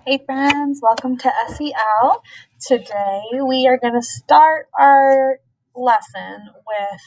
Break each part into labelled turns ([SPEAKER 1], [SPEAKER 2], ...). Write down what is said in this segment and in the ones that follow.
[SPEAKER 1] Hey friends, welcome to SEL. Today we are going to start our lesson with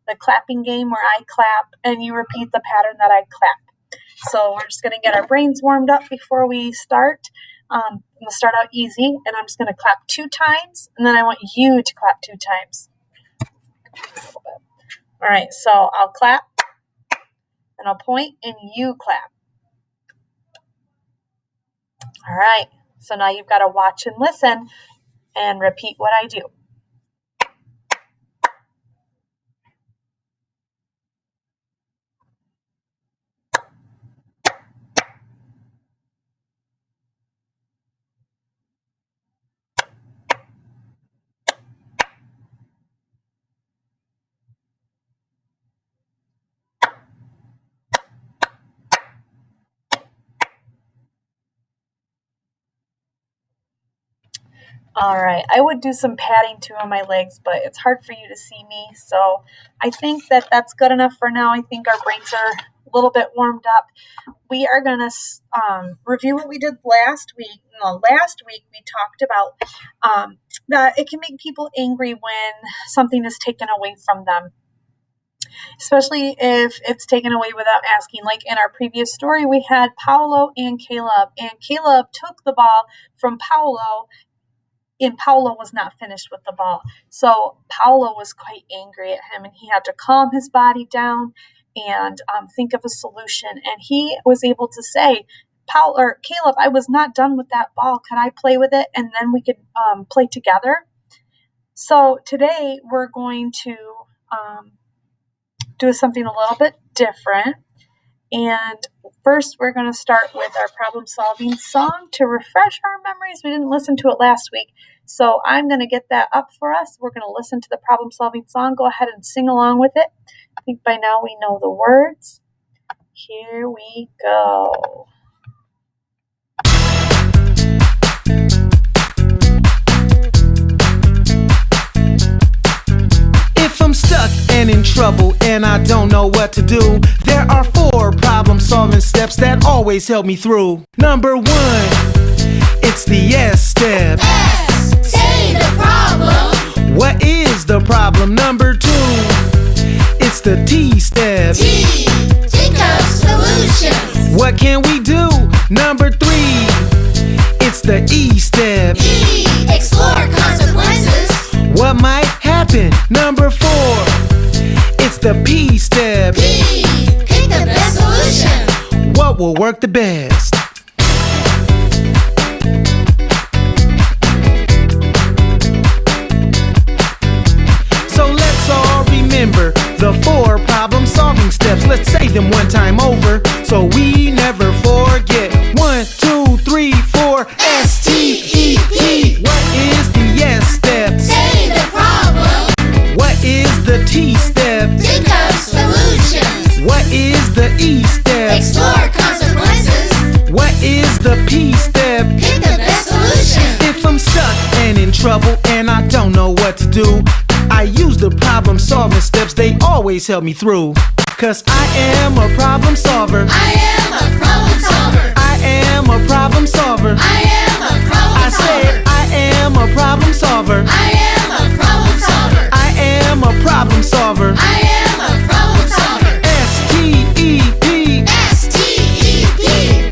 [SPEAKER 1] the clapping game where I clap and you repeat the pattern that I clap. So we're just going to get our brains warmed up before we start. We'll start out easy and I'm just going to clap 2 times and then I want you to clap 2 times. All right, so I'll clap and I'll point and you clap. All right, so now you've got to watch and listen and repeat what I do. All right, I would do some padding too on my legs, but it's hard for you to see me. So I think that that's good enough for now. I think our brains are a little bit warmed up. We are going to review what we did last week. Last week we talked about that it can make people angry when something is taken away from them, especially if it's taken away without asking. Like in our previous story, we had Paolo and Caleb took the ball from Paolo, and Paolo was not finished with the ball. So Paolo was quite angry at him, and he had to calm his body down and think of a solution. And he was able to say, Caleb, I was not done with that ball. Can I play with it? And then we could play together. So today we're going to do something a little bit different. And first, we're going to start with our problem-solving song to refresh our memories. We didn't listen to it last week, so I'm going to get that up for us. We're going to listen to the problem-solving song. Go ahead and sing along with it. I think by now we know the words. Here we go.
[SPEAKER 2] If I'm stuck and in trouble and I don't know what to do, there are 4 problem-solving steps that always help me through. Number 1, it's the S step.
[SPEAKER 3] S, say the problem.
[SPEAKER 2] What is the problem? Number 2, it's the T step.
[SPEAKER 3] T, think of solutions.
[SPEAKER 2] What can we do? Number 3, it's the E step.
[SPEAKER 3] E, explore consequences.
[SPEAKER 2] What might happen? Number 4, it's the P step.
[SPEAKER 3] P, pick the best solution.
[SPEAKER 2] What will work the best? So let's all remember the 4 problem-solving steps. Let's say them one time over so we never forget. 1, 2, 3, 4, S-T-E-P. What is the S step?
[SPEAKER 3] Say the problem.
[SPEAKER 2] What is the T step?
[SPEAKER 3] Think of solutions.
[SPEAKER 2] What is the E step?
[SPEAKER 3] Explore consequences.
[SPEAKER 2] What is the P step?
[SPEAKER 3] Pick the best solution.
[SPEAKER 2] If I'm stuck and in trouble and I don't know what to do, I use the problem-solving steps, they always help me through. 'Cause I am a problem solver.
[SPEAKER 3] I am a problem solver.
[SPEAKER 2] I am a problem solver.
[SPEAKER 3] I am a problem
[SPEAKER 2] I said
[SPEAKER 3] solver.
[SPEAKER 2] I am a problem solver.
[SPEAKER 3] I am a problem solver.
[SPEAKER 2] I am a problem solver.
[SPEAKER 3] I am a problem solver.
[SPEAKER 2] S-T-E-P.
[SPEAKER 3] S-T-E-P.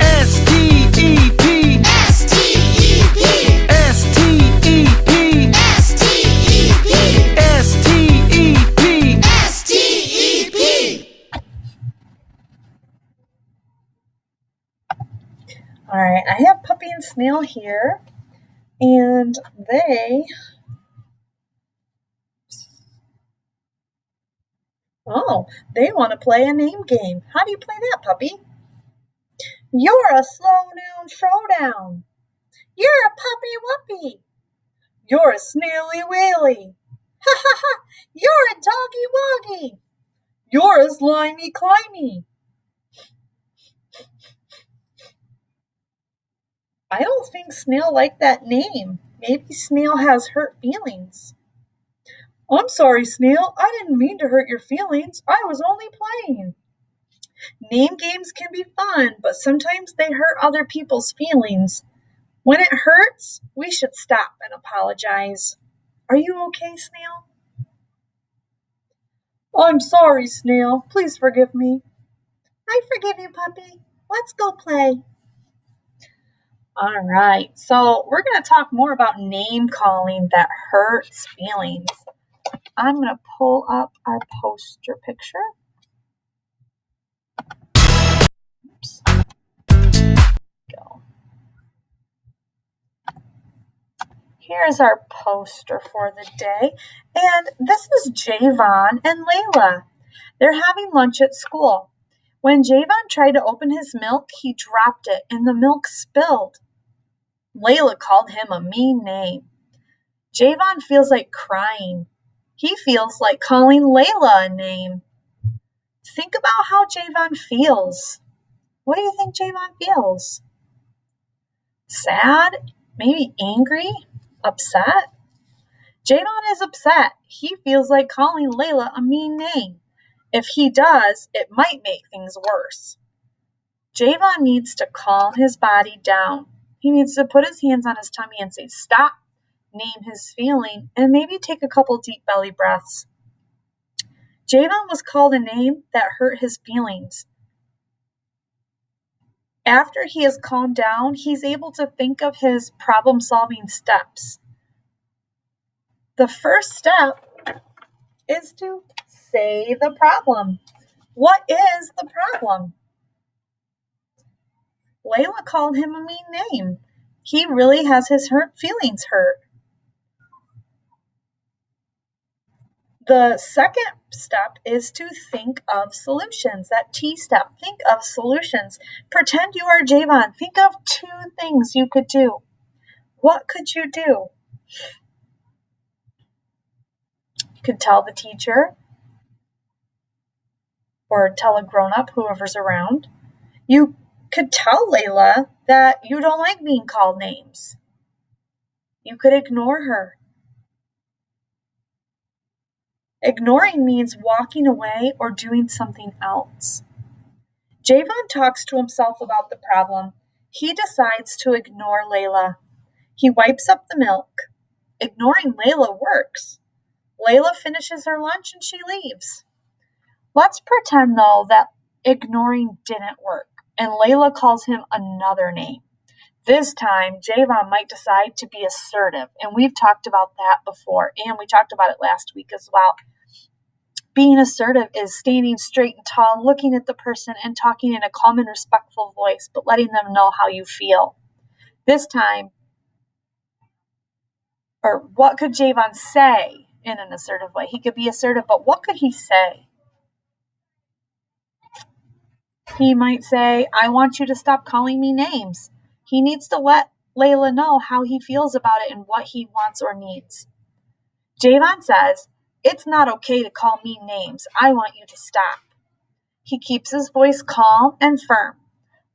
[SPEAKER 2] S-T-E-P.
[SPEAKER 3] S-T-E-P.
[SPEAKER 2] S-T-E-P.
[SPEAKER 3] S-T-E-P.
[SPEAKER 2] S-T-E-P.
[SPEAKER 3] S-T-E-P.
[SPEAKER 1] All right, I have Puppy and Snail here, and they want to play a name game. How do you play that, Puppy? You're a slow down showdown. You're a puppy wuppy. You're a snaily whaley. Ha ha ha. You're a doggy woggy. You're a slimy climby. I don't think Snail liked that name. Maybe Snail has hurt feelings. I'm sorry, Snail. I didn't mean to hurt your feelings. I was only playing. Name games can be fun, but sometimes they hurt other people's feelings. When it hurts, we should stop and apologize. Are you okay, Snail? I'm sorry, Snail. Please forgive me. I forgive you, puppy. Let's go play. All right, so we're going to talk more about name calling that hurts feelings. I'm going to pull up our poster picture. Oops. Go. Here's our poster for the day, and this is Javon and Layla. They're having lunch at school. When Javon tried to open his milk, he dropped it and the milk spilled. Layla called him a mean name. Javon feels like crying. He feels like calling Layla a name. Think about how Javon feels. What do you think Javon feels? Sad? Maybe angry? Upset? Javon is upset. He feels like calling Layla a mean name. If he does, it might make things worse. Javon needs to calm his body down. He needs to put his hands on his tummy and say, stop, name his feeling, and maybe take a couple deep belly breaths. Javon was called a name that hurt his feelings. After he has calmed down, he's able to think of his problem-solving steps. The first step is to say the problem. What is the problem? Layla called him a mean name. He really has his feelings hurt. The second step is to think of solutions. That T step, think of solutions. Pretend you are Javon. Think of 2 things you could do. What could you do? You could tell the teacher or tell a grown-up, whoever's around. You could tell Layla that you don't like being called names. You could ignore her. Ignoring means walking away or doing something else. Javon talks to himself about the problem. He decides to ignore Layla. He wipes up the milk. Ignoring Layla works. Layla finishes her lunch and she leaves. Let's pretend, though, that ignoring didn't work and Layla calls him another name. This time, Javon might decide to be assertive, and we've talked about that before, and we talked about it last week as well. Being assertive is standing straight and tall, looking at the person and talking in a calm and respectful voice, but letting them know how you feel. This time, or what could Javon say in an assertive way? He could be assertive, but what could he say? He might say, I want you to stop calling me names. He needs to let Layla know how he feels about it and what he wants or needs. Javon says, it's not okay to call me names. I want you to stop. He keeps his voice calm and firm.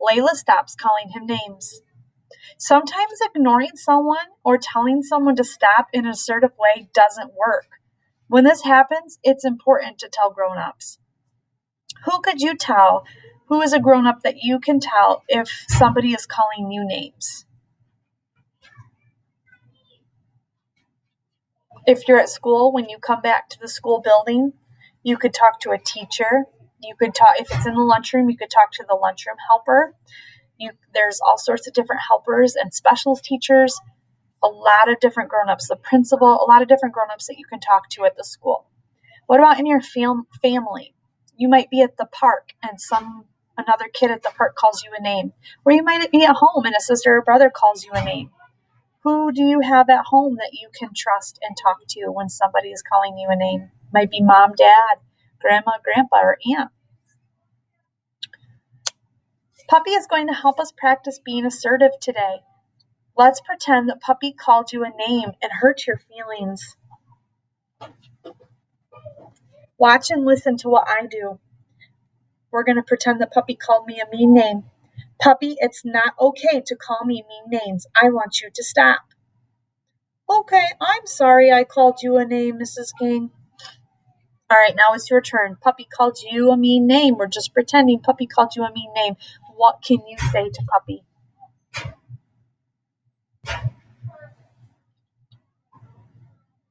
[SPEAKER 1] Layla stops calling him names. Sometimes ignoring someone or telling someone to stop in an assertive way doesn't work. When this happens, it's important to tell grown-ups. Who could you tell? Who is a grown-up that you can tell if somebody is calling you names? If you're at school, when you come back to the school building, you could talk to a teacher. You could talk, if it's in the lunchroom, you could talk to the lunchroom helper. There's all sorts of different helpers and specials teachers, a lot of different grown-ups, the principal, a lot of different grown-ups that you can talk to at the school. What about in your family? You might be at the park and another kid at the park calls you a name. Or you might be at home and a sister or brother calls you a name. Who do you have at home that you can trust and talk to when somebody is calling you a name? Might be mom, dad, grandma, grandpa, or aunt. Puppy is going to help us practice being assertive today. Let's pretend that Puppy called you a name and hurt your feelings. Watch and listen to what I do. We're going to pretend that Puppy called me a mean name. Puppy, it's not okay to call me mean names. I want you to stop. Okay, I'm sorry I called you a name, Mrs. King. All right, now it's your turn. Puppy called you a mean name. We're just pretending Puppy called you a mean name. What can you say to Puppy?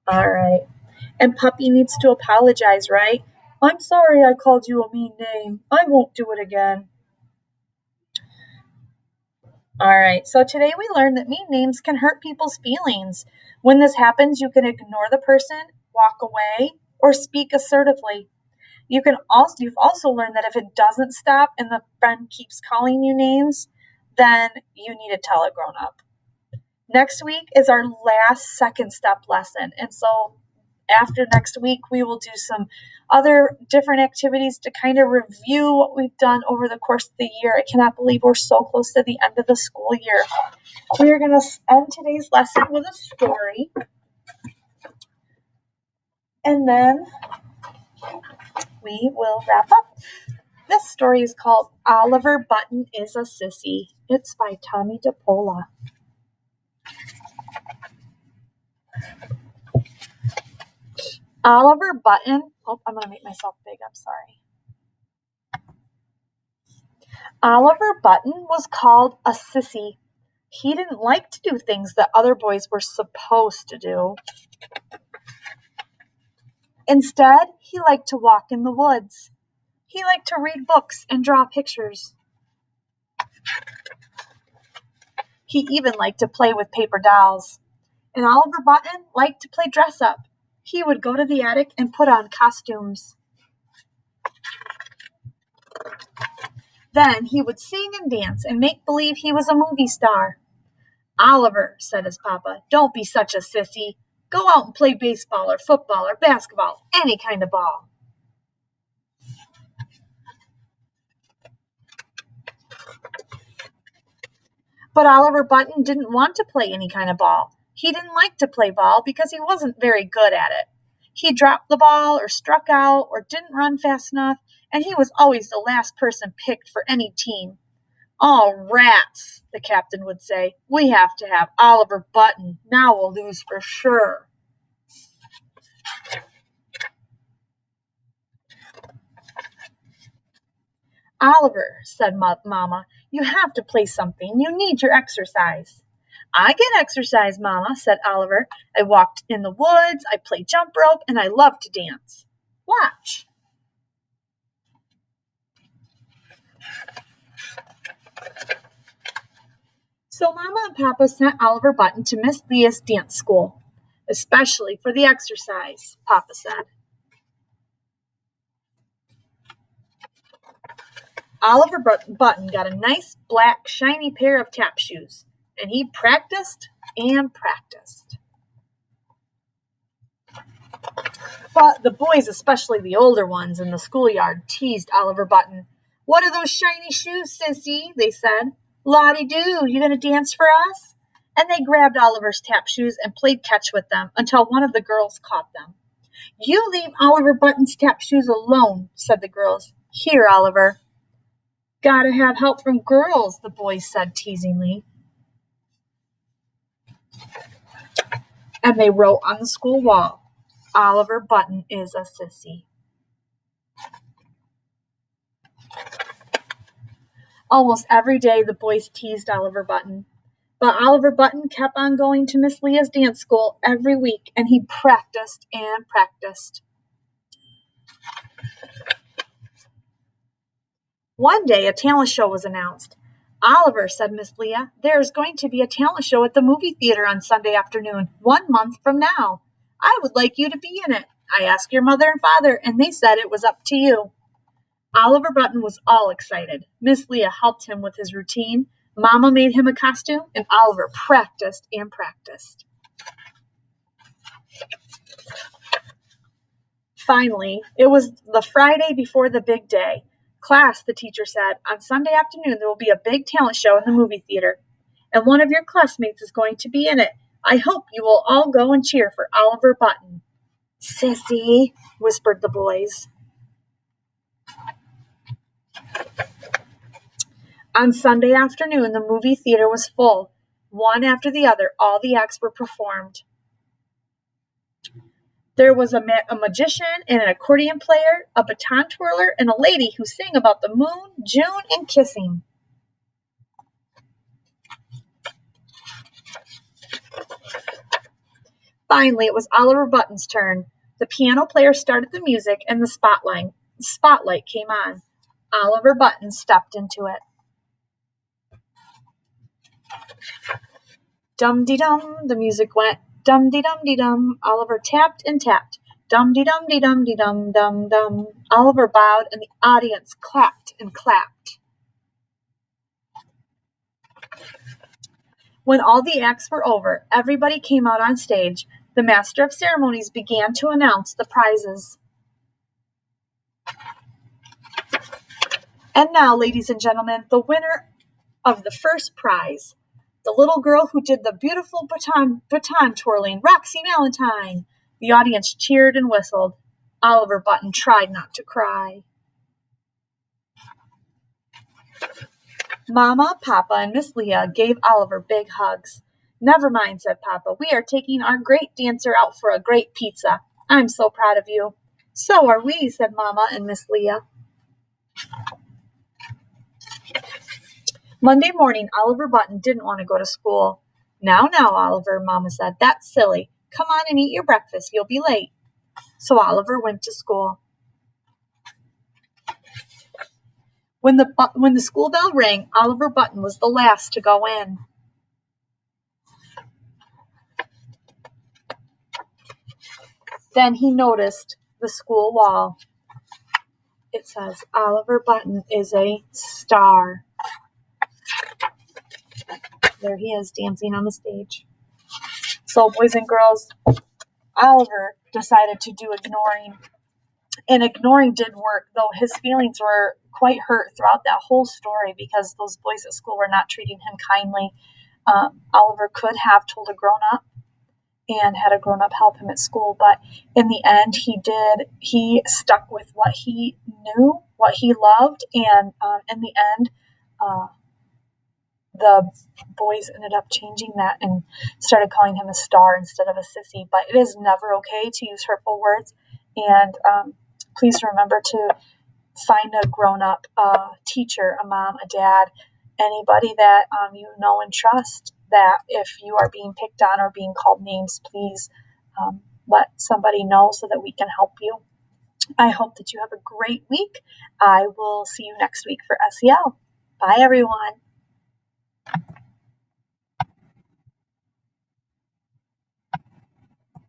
[SPEAKER 1] All right. And Puppy needs to apologize, right? I'm sorry I called you a mean name. I won't do it again. All right, so today we learned that mean names can hurt people's feelings. When this happens, you can ignore the person, walk away, or speak assertively. You've also learned that if it doesn't stop and the friend keeps calling you names, then you need to tell a grown up. Next week is our last second step lesson. And so after next week, we will do some other different activities to kind of review what we've done over the course of the year. I cannot believe we're so close to the end of the school year. We are going to end today's lesson with a story. And then we will wrap up. This story is called Oliver Button is a Sissy. It's by Tommy DePola. Oliver Button. Oh, I'm going to make myself big. I'm sorry. Oliver Button was called a sissy. He didn't like to do things that other boys were supposed to do. Instead, he liked to walk in the woods. He liked to read books and draw pictures. He even liked to play with paper dolls. And Oliver Button liked to play dress up. He would go to the attic and put on costumes. Then he would sing and dance and make believe he was a movie star. Oliver, said his papa, don't be such a sissy. Go out and play baseball or football or basketball, any kind of ball. But Oliver Button didn't want to play any kind of ball. He didn't like to play ball because he wasn't very good at it. He dropped the ball or struck out or didn't run fast enough, and he was always the last person picked for any team. Oh, rats, the captain would say. We have to have Oliver Button. Now we'll lose for sure. Oliver, said Mama, you have to play something. You need your exercise. I get exercise, Mama, said Oliver. I walked in the woods, I play jump rope, and I love to dance. Watch. So Mama and Papa sent Oliver Button to Miss Leah's dance school, especially for the exercise, Papa said. Oliver Button got a nice, black, shiny pair of tap shoes, and he practiced and practiced. But the boys, especially the older ones in the schoolyard, teased Oliver Button. What are those shiny shoes, sissy? They said. Lottie-doo, you gonna dance for us? And they grabbed Oliver's tap shoes and played catch with them until one of the girls caught them. You leave Oliver Button's tap shoes alone, said the girls. Here, Oliver. Gotta have help from girls, the boys said teasingly. And they wrote on the school wall, Oliver Button is a sissy. Almost every day the boys teased Oliver Button. But Oliver Button kept on going to Miss Leah's dance school every week, and he practiced and practiced. One day, a talent show was announced. Oliver, said Miss Leah, there is going to be a talent show at the movie theater on Sunday afternoon, 1 month from now. I would like you to be in it. I asked your mother and father, and they said it was up to you. Oliver Button was all excited. Miss Leah helped him with his routine. Mama made him a costume, and Oliver practiced and practiced. Finally, it was the Friday before the big day. Class, the teacher said, on Sunday afternoon there will be a big talent show in the movie theater, and one of your classmates is going to be in it. I hope you will all go and cheer for Oliver Button. Sissy, whispered the boys. On Sunday afternoon, the movie theater was full. One after the other, all the acts were performed. There was a magician and an accordion player, a baton twirler, and a lady who sang about the moon, June, and kissing. Finally, it was Oliver Button's turn. The piano player started the music, and the spotlight came on. Oliver Button stepped into it. Dum-de-dum, the music went. Dum-de-dum-de-dum. Oliver tapped and tapped. Dum-de-dum-de-dum-de-dum-dum. Oliver bowed, and the audience clapped and clapped. When all the acts were over, everybody came out on stage. The master of ceremonies began to announce the prizes. And now, ladies and gentlemen, the winner of the first prize, the little girl who did the beautiful baton twirling, Roxy Valentine. The audience cheered and whistled. Oliver Button tried not to cry. Mama, Papa, and Miss Leah gave Oliver big hugs. Never mind, said Papa. We are taking our great dancer out for a great pizza. I'm so proud of you. So are we, said Mama and Miss Leah. Monday morning, Oliver Button didn't want to go to school. Now, Oliver, Mama said, that's silly. Come on and eat your breakfast. You'll be late. So Oliver went to school. When the school bell rang, Oliver Button was the last to go in. Then he noticed the school wall. It says, Oliver Button is a star. There he is, dancing on the stage. So, boys and girls, Oliver decided to do ignoring. And ignoring did work, though his feelings were quite hurt throughout that whole story because those boys at school were not treating him kindly. Oliver could have told a grown-up and had a grown-up help him at school, but in the end, he stuck with what he knew, what he loved, and in the end, the boys ended up changing that and started calling him a star instead of a sissy. But it is never okay to use hurtful words, and please remember to find a grown-up, teacher, a mom, a dad, anybody that you know and trust, that if you are being picked on or being called names, please let somebody know so that we can help you. I hope that you have a great week. I will see you next week for SEL. Bye, everyone.